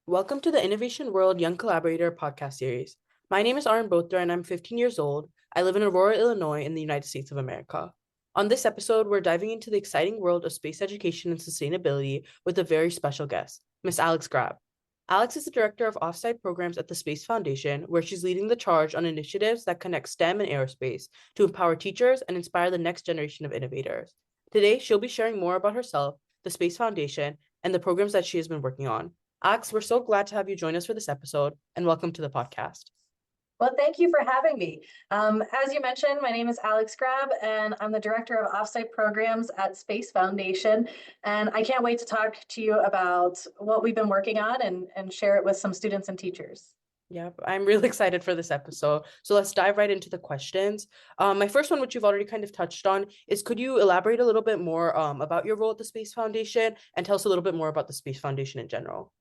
Welcome to the Innovation World Young Collaborator podcast series. My name is Aarin Bothra and I'm 15 years old. I live in Aurora, Illinois, in the United States of America. On this episode, we're diving into the exciting world of space education and sustainability with a very special guest, Miss Alex Grab. Alex is the director of Offsite programs at the Space Foundation, where she's leading the charge on initiatives that connect STEM and aerospace to empower teachers and inspire the next generation of innovators. Today, she'll be sharing more about herself, the Space Foundation, and the programs that she has been working on. Alex, we're so glad to have you join us for this episode, and welcome to the podcast. Well, thank you for having me. As you mentioned, my name is Alex Grab, and I'm the Director of Offsite Programs at Space Foundation. And I can't wait to talk to you about what we've been working on and share it with some students and teachers. Yeah, I'm really excited for this episode. So let's dive right into the questions. My first one, which you've already kind of touched on, is could you elaborate a little bit more about your role at the Space Foundation and tell us a little bit more about the Space Foundation in general?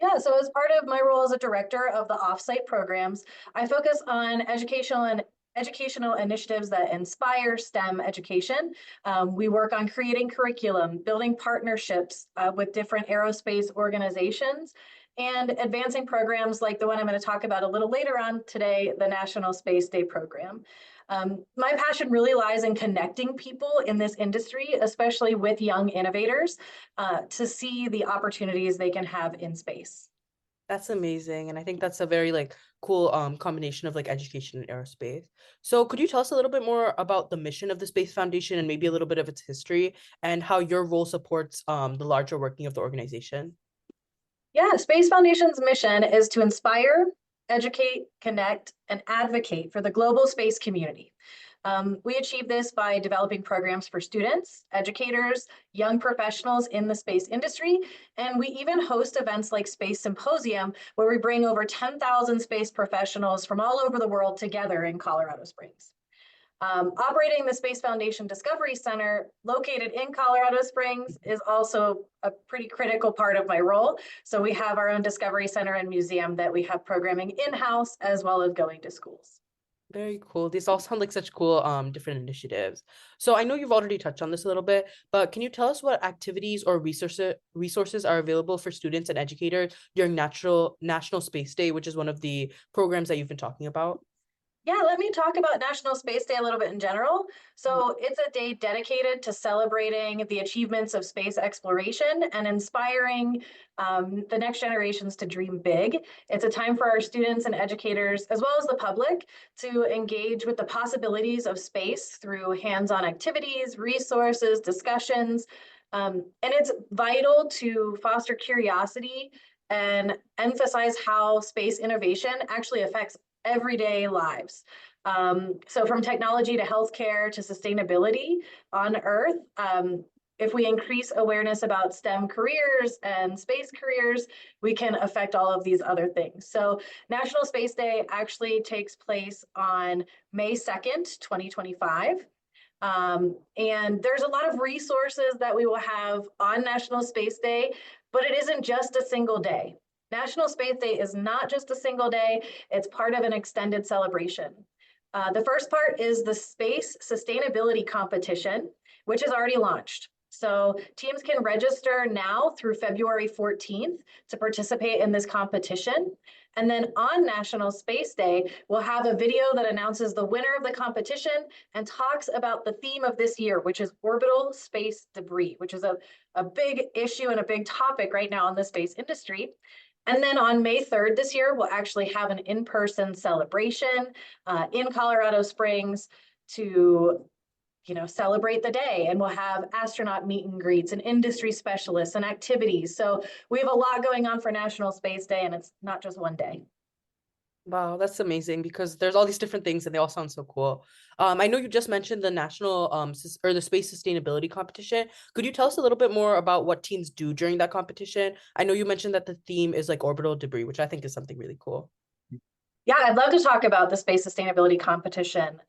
Yeah, so as part of my role as a director of the offsite programs, I focus on educational initiatives that inspire STEM education. We work on creating curriculum, building partnerships with different aerospace organizations, and advancing programs like the one I'm going to talk about a little later on today, the National Space Day program. My passion really lies in connecting people in this industry, especially with young innovators, to see the opportunities they can have in space. That's amazing. And I think that's a very cool combination of education and aerospace. So could you tell us a little bit more about the mission of the Space Foundation and maybe a little bit of its history and how your role supports the larger working of the organization? Yeah, Space Foundation's mission is to inspire, educate, connect, and advocate for the global space community. We achieve this by developing programs for students, educators, young professionals in the space industry, and we even host events like Space Symposium, where we bring over 10,000 space professionals from all over the world together in Colorado Springs. Operating the Space Foundation Discovery Center, located in Colorado Springs, is also a pretty critical part of my role. So we have our own Discovery Center and museum that we have programming in-house as well as going to schools. Very cool. These all sound like such cool different initiatives. So I know you've already touched on this a little bit, but can you tell us what activities or resources are available for students and educators during National Space Day, which is one of the programs that you've been talking about? Yeah, let me talk about National Space Day a little bit in general. So it's a day dedicated to celebrating the achievements of space exploration and inspiring the next generations to dream big. It's a time for our students and educators, as well as the public, to engage with the possibilities of space through hands-on activities, resources, discussions. And it's vital to foster curiosity and emphasize how space innovation actually affects everyday lives. So from technology to healthcare to sustainability on Earth, if we increase awareness about STEM careers and space careers, we can affect all of these other things. So National Space Day actually takes place on May 2nd, 2025. And there's a lot of resources that we will have on National Space Day, but it isn't just a single day. National Space Day is not just a single day, it's part of an extended celebration. The first part is the Space Sustainability Competition, which is already launched. So teams can register now through February 14th to participate in this competition. And then on National Space Day, we'll have a video that announces the winner of the competition and talks about the theme of this year, which is orbital space debris, which is a big issue and a big topic right now in the space industry. And then on May 3rd this year, we'll actually have an in-person celebration in Colorado Springs to celebrate the day. And we'll have astronaut meet and greets and industry specialists and activities. So we have a lot going on for National Space Day, and it's not just one day. Wow, that's amazing because there's all these different things and they all sound so cool. I know you just mentioned the national or the space sustainability competition. Could you tell us a little bit more about what teams do during that competition? I know you mentioned that the theme is like orbital debris, which I think is something really cool. Yeah, I'd love to talk about the space sustainability competition.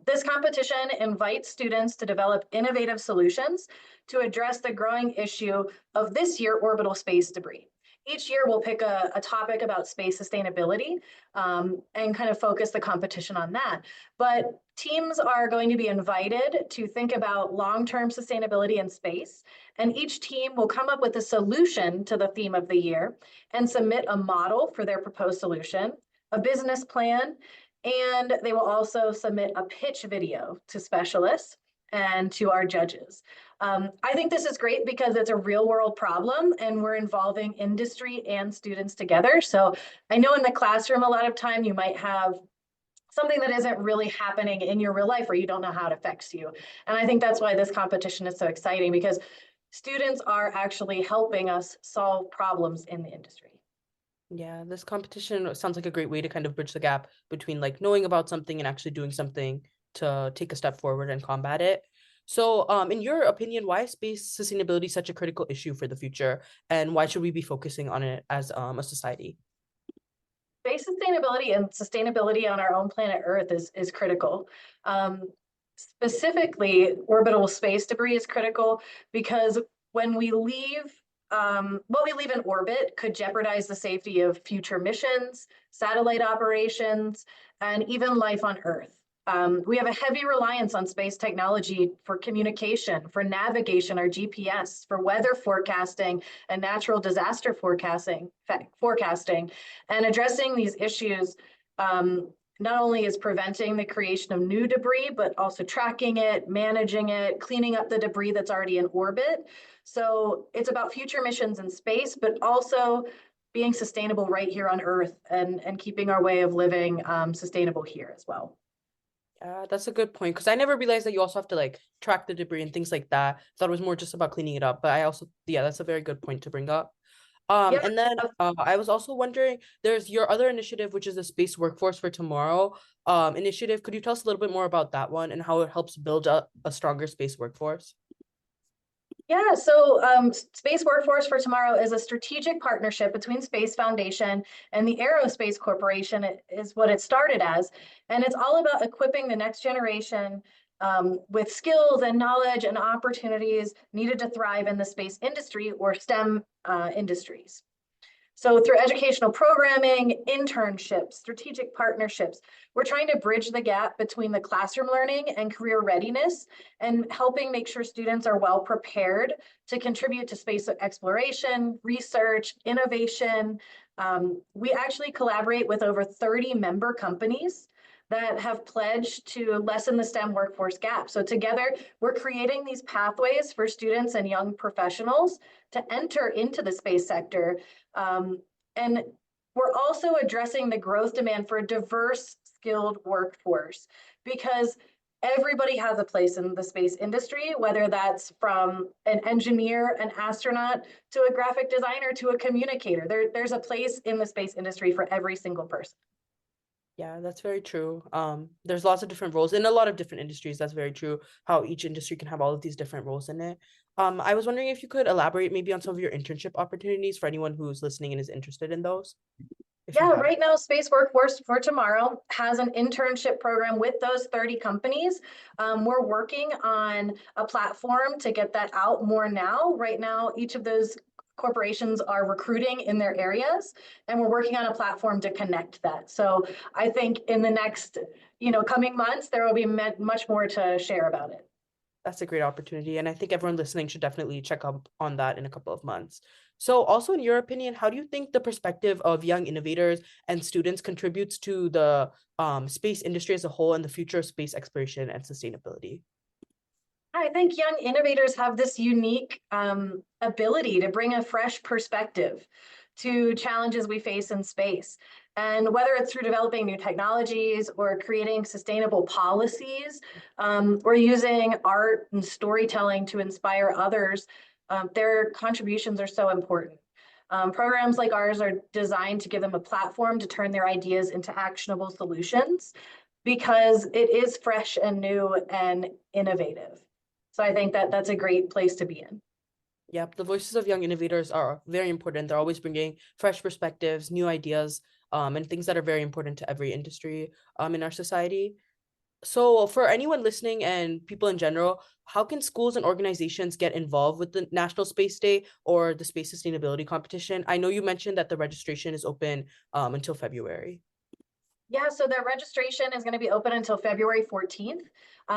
This competition invites students to develop innovative solutions to address the growing issue of this year orbital space debris. Each year, we'll pick a topic about space sustainability and kind of focus the competition on that. But teams are going to be invited to think about long-term sustainability in space, and each team will come up with a solution to the theme of the year and submit a model for their proposed solution, a business plan, and they will also submit a pitch video to specialists and to our judges. I think this is great because it's a real world problem and we're involving industry and students together. So I know in the classroom, a lot of time you might have something that isn't really happening in your real life or you don't know how it affects you. And I think that's why this competition is so exciting, because students are actually helping us solve problems in the industry. Yeah, this competition sounds like a great way to kind of bridge the gap between like knowing about something and actually doing something to take a step forward and combat it. So, in your opinion, why is space sustainability such a critical issue for the future, and why should we be focusing on it as a society? Space sustainability and sustainability on our own planet Earth is critical. Um, Specifically, orbital space debris is critical because when we leave, what we leave in orbit could jeopardize the safety of future missions, satellite operations, and even life on Earth. We have a heavy reliance on space technology for communication, for navigation, our GPS, for weather forecasting and natural disaster forecasting. And addressing these issues not only is preventing the creation of new debris, but also tracking it, managing it, cleaning up the debris that's already in orbit. So it's about future missions in space, but also being sustainable right here on Earth and keeping our way of living sustainable here as well. That's a good point because I never realized that you also have to like track the debris and things like that. Thought it was more just about cleaning it up, but I also, yeah, that's a very good point to bring up. Yeah, And then I was also wondering, there's your other initiative, which is the Space Workforce for Tomorrow initiative. Could you tell us a little bit more about that one and how it helps build up a stronger space workforce? yeah, so Space Workforce for Tomorrow is a strategic partnership between Space Foundation and the Aerospace Corporation. It is what it started as. And it's all about equipping the next generation with skills and knowledge and opportunities needed to thrive in the space industry or STEM industries. So through educational programming, internships, strategic partnerships, we're trying to bridge the gap between the classroom learning and career readiness and helping make sure students are well prepared to contribute to space exploration, research, innovation. We actually collaborate with over 30 member companies that have pledged to lessen the STEM workforce gap. So together, we're creating these pathways for students and young professionals to enter into the space sector. And we're also addressing the growth demand for a diverse, skilled workforce because everybody has a place in the space industry, whether that's from an engineer, an astronaut, to a graphic designer, to a communicator. There's a place in the space industry for every single person. Yeah, that's very true. There's lots of different roles in a lot of different industries. That's very true. How each industry can have all of these different roles in it. I was wondering if you could elaborate maybe on some of your internship opportunities for anyone who's listening and is interested in those, if you Yeah, have. right now, Space Workforce for Tomorrow has an internship program with those 30 companies. We're working on a platform to get that out more now. Right now, each of those corporations are recruiting in their areas, and we're working on a platform to connect that. So I think in the next, coming months, there will be much more to share about it. That's a great opportunity. And I think everyone listening should definitely check up on that in a couple of months. So, also, in your opinion, how do you think the perspective of young innovators and students contributes to the space industry as a whole and the future of space exploration and sustainability? I think young innovators have this unique ability to bring a fresh perspective to challenges we face in space. And whether it's through developing new technologies or creating sustainable policies, or using art and storytelling to inspire others, their contributions are so important. Programs like ours are designed to give them a platform to turn their ideas into actionable solutions because it is fresh and new and innovative. So I think that that's a great place to be in. Yep, the voices of young innovators are very important. They're always bringing fresh perspectives, new ideas, and things that are very important to every industry in our society. So, for anyone listening and people in general, how can schools and organizations get involved with the National Space Day or the Space Sustainability Competition? I know you mentioned that the registration is open until February. Yeah, so the registration is going to be open until February 14th.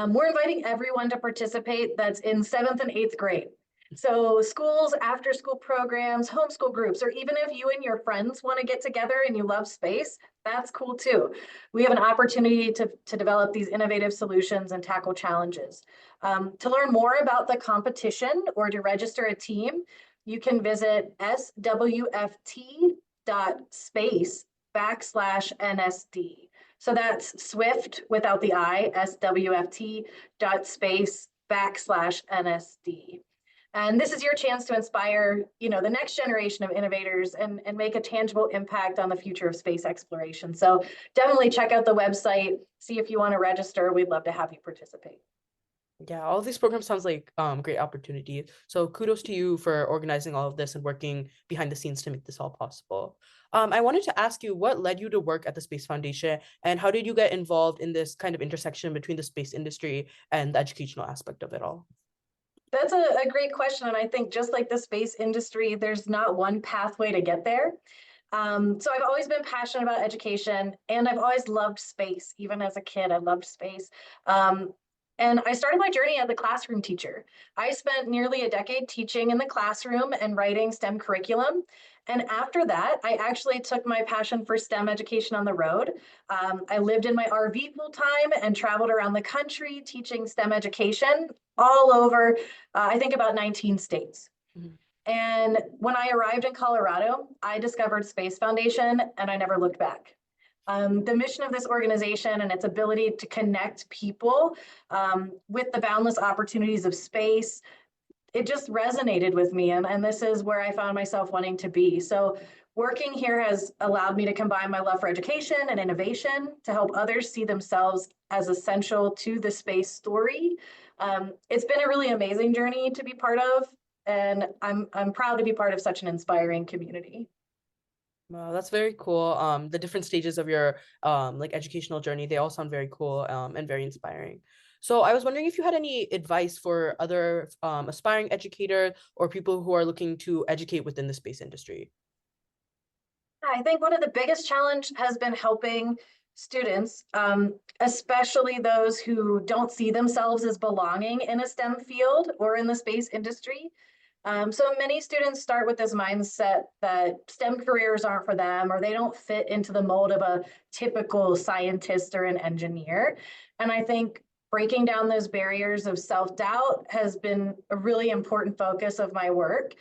We're inviting everyone to participate that's in seventh and eighth grade. So schools, after school programs, homeschool groups, or even if you and your friends want to get together and you love space, that's cool too. We have an opportunity to develop these innovative solutions and tackle challenges. To learn more about the competition or to register a team, you can visit swft.space/NSD. So that's Swift without the I, swft.space/NSD. And this is your chance to inspire, the next generation of innovators and make a tangible impact on the future of space exploration. So definitely check out the website, see if you want to register. We'd love to have you participate. Yeah, all of these programs sounds like great opportunity. So kudos to you for organizing all of this and working behind the scenes to make this all possible. I wanted to ask you what led you to work at the Space Foundation and how did you get involved in this kind of intersection between the space industry and the educational aspect of it all? That's a great question. And I think just like the space industry, there's not one pathway to get there. So I've always been passionate about education and I've always loved space. Even as a kid, I loved space. And I started my journey as a classroom teacher. I spent nearly a decade teaching in the classroom and writing STEM curriculum. And after that, I actually took my passion for STEM education on the road. I lived in my RV full time and traveled around the country teaching STEM education all over, I think about 19 states. Mhm. And when I arrived in Colorado, I discovered Space Foundation and I never looked back. The mission of this organization and its ability to connect people with the boundless opportunities of space, it just resonated with me. And this is where I found myself wanting to be. So working here has allowed me to combine my love for education and innovation to help others see themselves as essential to the space story. It's been a really amazing journey to be part of, and I'm proud to be part of such an inspiring community. Wow, that's very cool. The different stages of your like educational journey, they all sound very cool and very inspiring. So I was wondering if you had any advice for other aspiring educators or people who are looking to educate within the space industry. I think one of the biggest challenge has been helping students, especially those who don't see themselves as belonging in a STEM field or in the space industry. So many students start with this mindset that STEM careers aren't for them or they don't fit into the mold of a typical scientist or an engineer. And I think breaking down those barriers of self-doubt has been a really important focus of my work.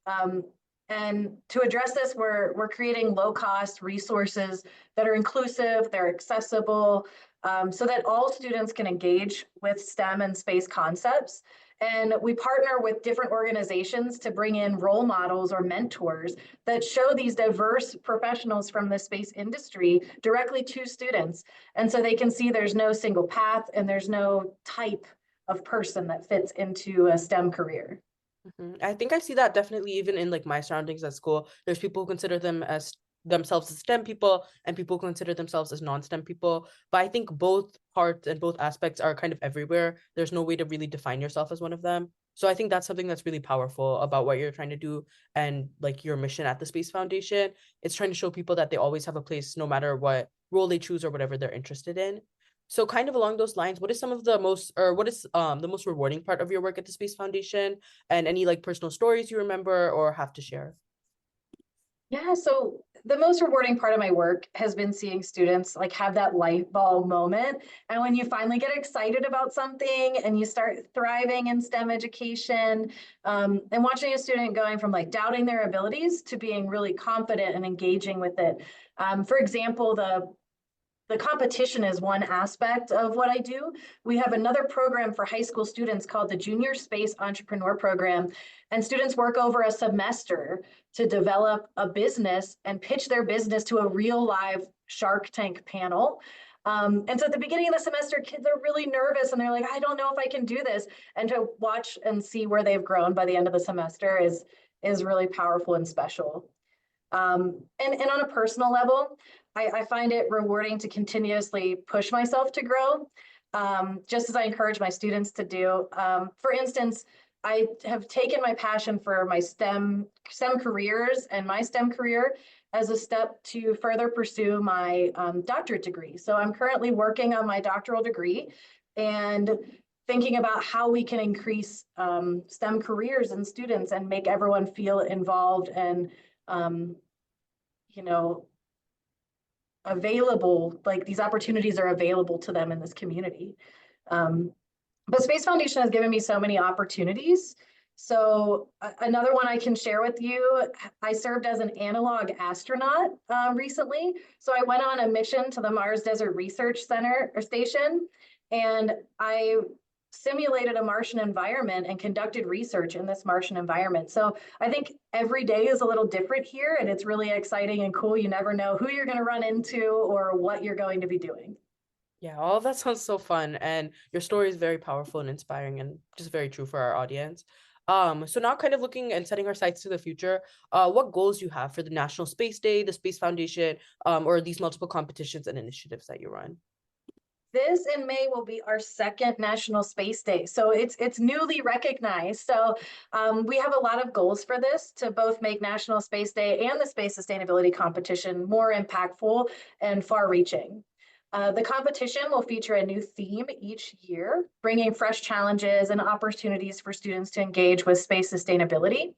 Um, and to address this, we're creating low-cost resources that are inclusive, they're accessible, so that all students can engage with STEM and space concepts. And we partner with different organizations to bring in role models or mentors that show these diverse professionals from the space industry directly to students. And so they can see there's no single path and there's no type of person that fits into a STEM career. I think I see that definitely even in like my surroundings at school. There's people who consider themselves as STEM people and people who consider themselves as non-STEM people. But I think both parts and both aspects are kind of everywhere. There's no way to really define yourself as one of them. So I think that's something that's really powerful about what you're trying to do and like your mission at the Space Foundation. It's trying to show people that they always have a place no matter what role they choose or whatever they're interested in. So kind of along those lines, what is some of the most or what is the most rewarding part of your work at the Space Foundation and any like personal stories you remember or have to share? Yeah, so the most rewarding part of my work has been seeing students like have that light bulb moment. And when you finally get excited about something and you start thriving in STEM education, and watching a student going from like doubting their abilities to being really confident and engaging with it. For example, the competition is one aspect of what I do. We have another program for high school students called the Junior Space Entrepreneur Program. And students work over a semester to develop a business and pitch their business to a real live Shark Tank panel. And so at the beginning of the semester, kids are really nervous and they're like, I don't know if I can do this. And to watch and see where they've grown by the end of the semester is really powerful and special. And on a personal level, I find it rewarding to continuously push myself to grow, just as I encourage my students to do. For instance, I have taken my passion for my STEM careers and my STEM career as a step to further pursue my doctorate degree. So I'm currently working on my doctoral degree and thinking about how we can increase STEM careers and students and make everyone feel involved and um, you know, available, like these opportunities are available to them in this community. Um, but Space Foundation has given me so many opportunities. So another one I can share with you, I served as an analog astronaut recently. So I went on a mission to the Mars Desert Research Center or Station, and I simulated a Martian environment and conducted research in this Martian environment. So I think every day is a little different here, and it's really exciting and cool. You never know who you're going to run into or what you're going to be doing. Yeah, all of that sounds so fun, and your story is very powerful and inspiring and just very true for our audience. So now kind of looking and setting our sights to the future, what goals you have for the National Space Day, the Space Foundation, or these multiple competitions and initiatives that you run? This in May will be our second National Space Day, so it's newly recognized. So we have a lot of goals for this to both make National Space Day and the Space Sustainability Competition more impactful and far-reaching. The competition will feature a new theme each year, bringing fresh challenges and opportunities for students to engage with space sustainability.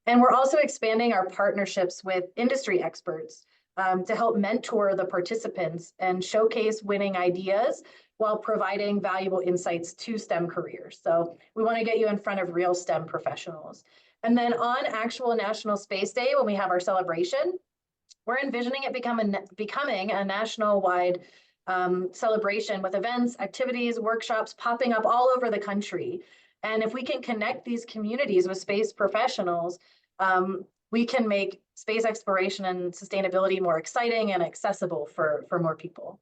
And we're also expanding our partnerships with industry experts to help mentor the participants and showcase winning ideas while providing valuable insights to STEM careers. So we want to get you in front of real STEM professionals. And then on actual National Space Day, when we have our celebration, we're envisioning it becoming a national-wide celebration with events, activities, workshops popping up all over the country. And if we can connect these communities with space professionals, we can make space exploration and sustainability more exciting and accessible for more people.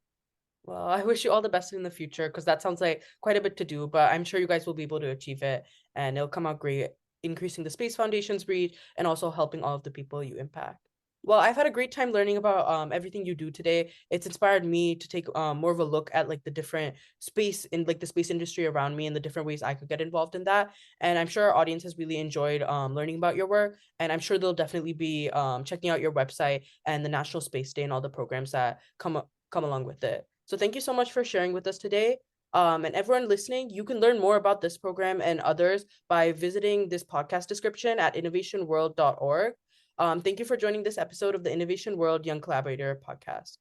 Well, I wish you all the best in the future because that sounds like quite a bit to do, but I'm sure you guys will be able to achieve it and it'll come out great, increasing the Space Foundation's reach and also helping all of the people you impact. Well, I've had a great time learning about everything you do today. It's inspired me to take more of a look at like the different space in like the space industry around me and the different ways I could get involved in that. And I'm sure our audience has really enjoyed learning about your work. And I'm sure they'll definitely be checking out your website and the National Space Day and all the programs that come along with it. So thank you so much for sharing with us today. And everyone listening, you can learn more about this program and others by visiting this podcast description at innovationworld.org. Thank you for joining this episode of the Innovation World Young Collaborator podcast.